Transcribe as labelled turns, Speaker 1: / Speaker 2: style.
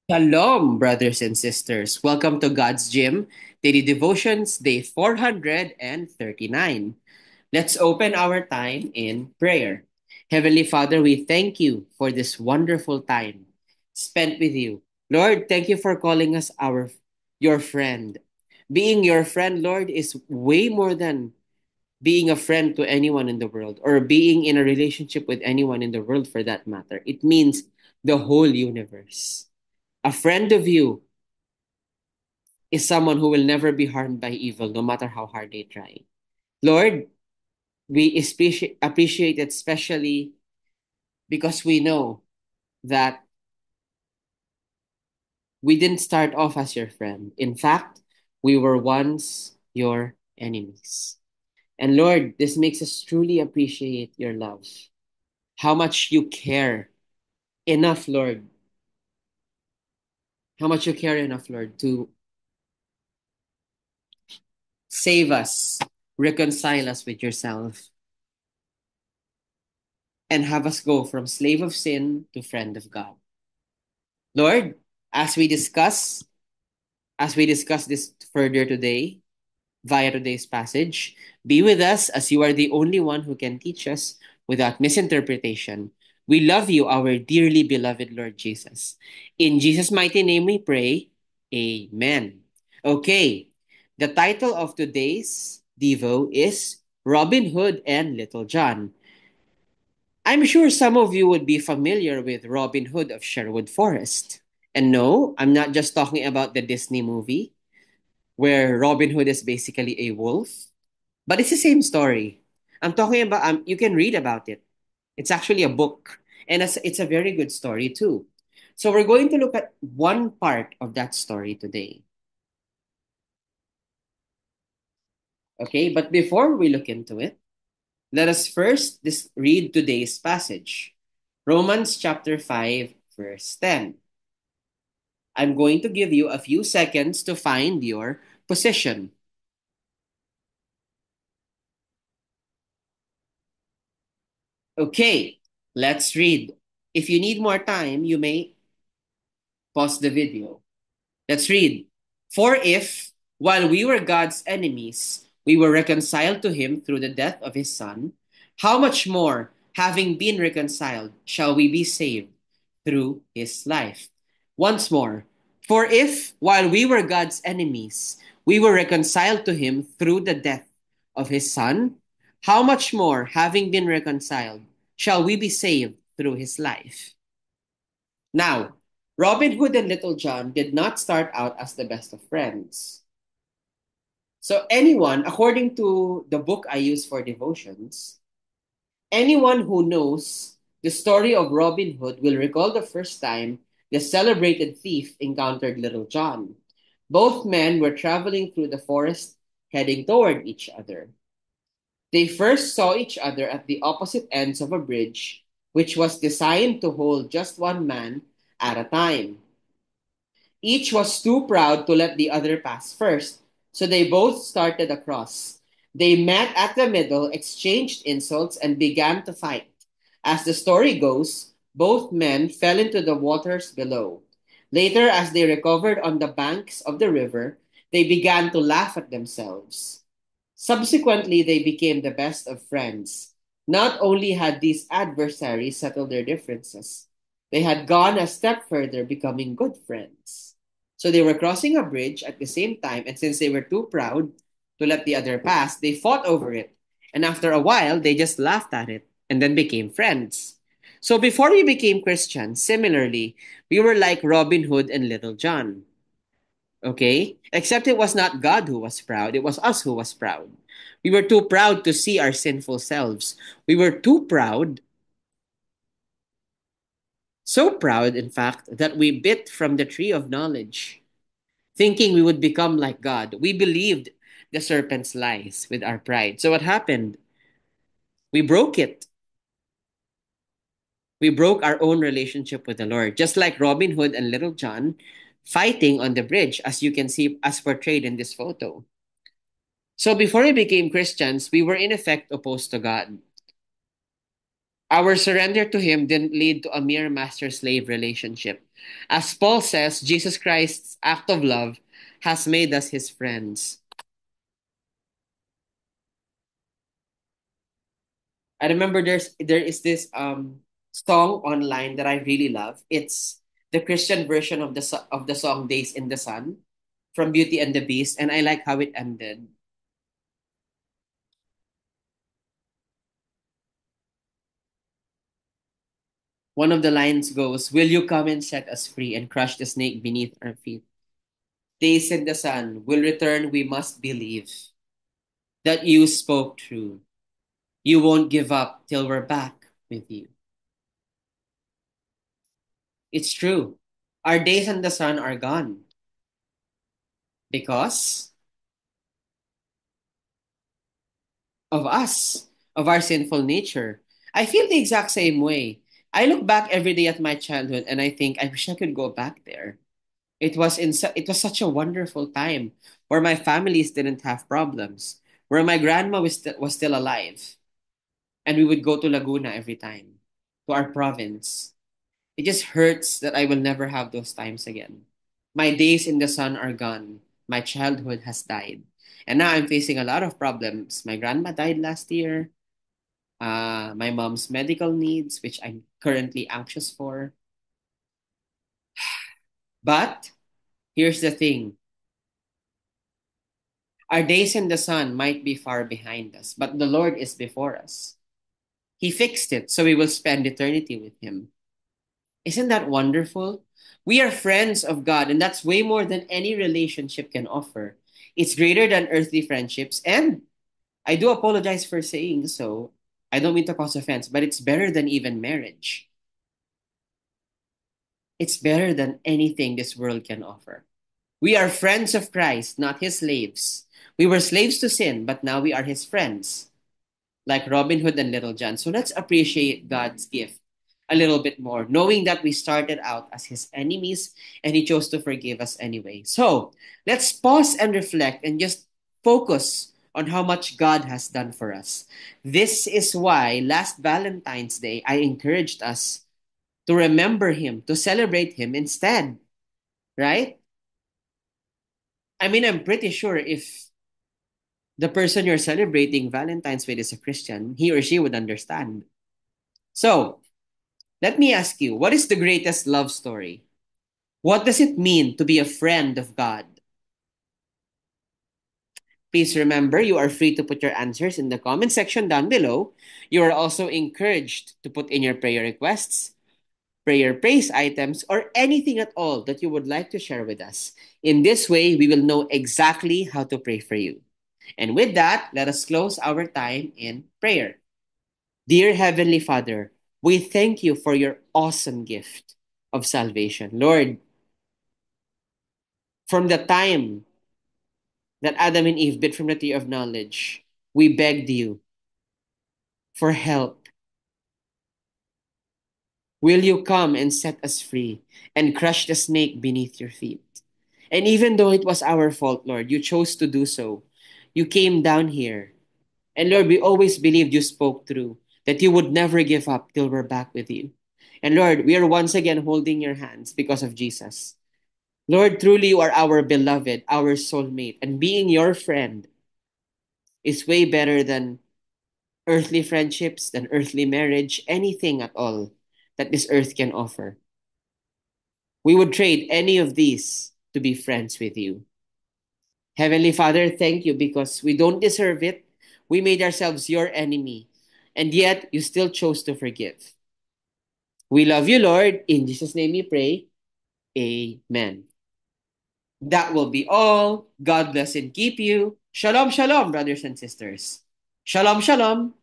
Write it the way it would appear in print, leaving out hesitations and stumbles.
Speaker 1: Shalom, brothers and sisters. Welcome to God's Gym, Daily Devotions, Day 439. Let's open our time in prayer. Heavenly Father, we thank you for this wonderful time spent with you. Lord, thank you for calling us your friend. Being your friend, Lord, is way more than being a friend to anyone in the world or being in a relationship with anyone in the world for that matter. It means the whole universe. A friend of you is someone who will never be harmed by evil, no matter how hard they try. Lord, we appreciate it especially because we know that we didn't start off as your friend. In fact, we were once your enemies. And Lord, this makes us truly appreciate your love. How much you care enough, Lord. How much you care enough, Lord, to save us, reconcile us with yourself, and have us go from slave of sin to friend of God. Lord, as we discuss, as we discuss this further today via today's passage, be with us as you are the only one who can teach us without misinterpretation. We love you, our dearly beloved Lord Jesus. In Jesus' mighty name we pray. Amen. Okay, the title of today's Devo is Robin Hood and Little John. I'm sure some of you would be familiar with Robin Hood of Sherwood Forest. And no, I'm not just talking about the Disney movie, where Robin Hood is basically a wolf, but it's the same story. I'm talking about, you can read about it. It's actually a book, and it's a very good story too. So we're going to look at one part of that story today. Okay, but before we look into it, let us first read today's passage. Romans chapter 5, verse 10. I'm going to give you a few seconds to find your position. Okay, let's read. If you need more time, you may pause the video. Let's read. For if, while we were God's enemies, we were reconciled to him through the death of his Son, how much more, having been reconciled, shall we be saved through his life? Once more. For if, while we were God's enemies, we were reconciled to him through the death of his Son, how much more, having been reconciled, shall we be saved through his life? Now, Robin Hood and Little John did not start out as the best of friends. So, anyone, according to the book I use for devotions, anyone who knows the story of Robin Hood will recall the first time the celebrated thief encountered Little John. Both men were traveling through the forest heading toward each other. They first saw each other at the opposite ends of a bridge, which was designed to hold just one man at a time. Each was too proud to let the other pass first, so they both started across. They met at the middle, exchanged insults, and began to fight. As the story goes, both men fell into the waters below. Later, as they recovered on the banks of the river, they began to laugh at themselves. Subsequently, they became the best of friends. Not only had these adversaries settled their differences, they had gone a step further, becoming good friends. So they were crossing a bridge at the same time, and since they were too proud to let the other pass, they fought over it. And after a while, they just laughed at it and then became friends. So before we became Christians, similarly, we were like Robin Hood and Little John. Okay? Except it was not God who was proud, it was us who was proud. We were too proud to see our sinful selves. We were too proud, so proud, in fact, that we bit from the tree of knowledge, thinking we would become like God. We believed the serpent's lies with our pride. So what happened? We broke it. We broke our own relationship with the Lord, just like Robin Hood and Little John fighting on the bridge, as you can see as portrayed in this photo. So before we became Christians, we were in effect opposed to God. Our surrender to Him didn't lead to a mere master slave relationship. As Paul says, Jesus Christ's act of love has made us His friends. I remember there is this song online that I really love. It's the Christian version of of the song "Days in the Sun" from Beauty and the Beast, and I like how it ended. One of the lines goes, "Will you come and set us free and crush the snake beneath our feet? Days in the sun will return. We must believe that you spoke true. You won't give up till we're back with you." It's true. Our days in the sun are gone because of us, of our sinful nature. I feel the exact same way. I look back every day at my childhood and I think I wish I could go back there. It was such a wonderful time where my families didn't have problems, where my grandma was still alive, and we would go to Laguna every time, to our province. It just hurts that I will never have those times again. My days in the sun are gone. My childhood has died. And now I'm facing a lot of problems. My grandma died last year. My mom's medical needs, which I'm currently anxious for. But here's the thing, our days in the sun might be far behind us, but the Lord is before us. He fixed it, so we will spend eternity with Him. Isn't that wonderful? We are friends of God, and that's way more than any relationship can offer. It's greater than earthly friendships, and I do apologize for saying so. I don't mean to cause offense, but it's better than even marriage. It's better than anything this world can offer. We are friends of Christ, not His slaves. We were slaves to sin, but now we are His friends, like Robin Hood and Little John. So let's appreciate God's gift a little bit more, knowing that we started out as His enemies and He chose to forgive us anyway. So let's pause and reflect and just focus on how much God has done for us. This is why last Valentine's Day, I encouraged us to remember Him, to celebrate Him instead, right? I mean, I'm pretty sure if the person you're celebrating Valentine's with is a Christian, he or she would understand. So, let me ask you, what is the greatest love story? What does it mean to be a friend of God? Please remember, you are free to put your answers in the comment section down below. You are also encouraged to put in your prayer requests, prayer praise items, or anything at all that you would like to share with us. In this way, we will know exactly how to pray for you. And with that, let us close our time in prayer. Dear Heavenly Father, we thank you for your awesome gift of salvation. Lord, from the time that Adam and Eve bit from the tree of knowledge, we begged you for help. Will you come and set us free and crush the snake beneath your feet? And even though it was our fault, Lord, you chose to do so. You came down here. And Lord, we always believed you spoke through, that you would never give up till we're back with you. And Lord, we are once again holding your hands because of Jesus. Lord, truly you are our beloved, our soulmate, and being your friend is way better than earthly friendships, than earthly marriage, anything at all that this earth can offer. We would trade any of these to be friends with you. Heavenly Father, thank you because we don't deserve it. We made ourselves your enemy, and yet you still chose to forgive. We love you, Lord. In Jesus' name we pray. Amen. That will be all. God bless and keep you. Shalom, shalom, brothers and sisters. Shalom, shalom.